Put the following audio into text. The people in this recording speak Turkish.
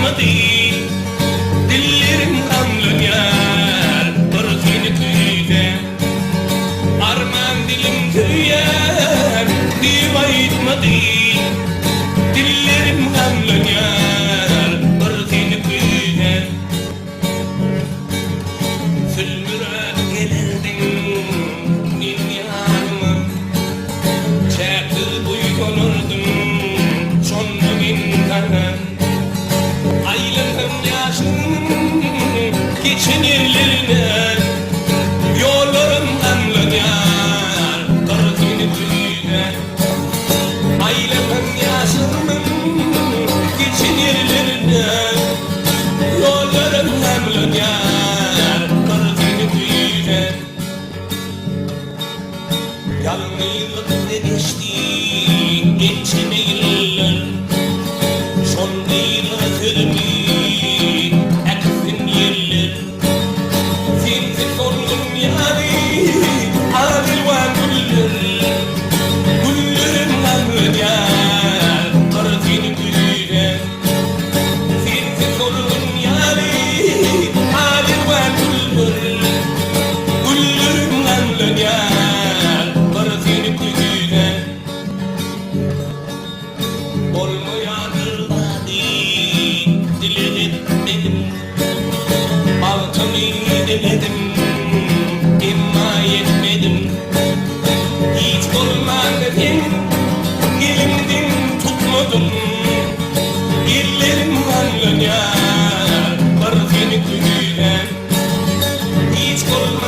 bayitmadı. Dillerim kanlı yar Barkini kıyde Arman dilim kıyar Di bayitmadı. Dillerim kanlı yar Barkini kıyde Sülmürak gelerdin Nin yanıma Çaktı buy konurdum Sonra bin kanan Aylığım yaşım geçin yerlerine Yollarım anlanıyor Barkini kıyde Aylığım yaşım geçin yerlerine Yollarım anlanıyor Barkini kıyde Yalnızlık ne geçti geçime yıllar Son değil hatırımı eksin yerler Sensiz oldum yani adil var güller Güllerim anlanıyor Barkini kıyde Sensiz oldum yani adil var güller Güllerim anlanıyor Barkini kıyde Olmayanır diledim Altını denedim İmma etmedim Hiç olmadın Gelimdim tutmadım Ellerim anlanıyor Barkini kıyde Hiç olmadın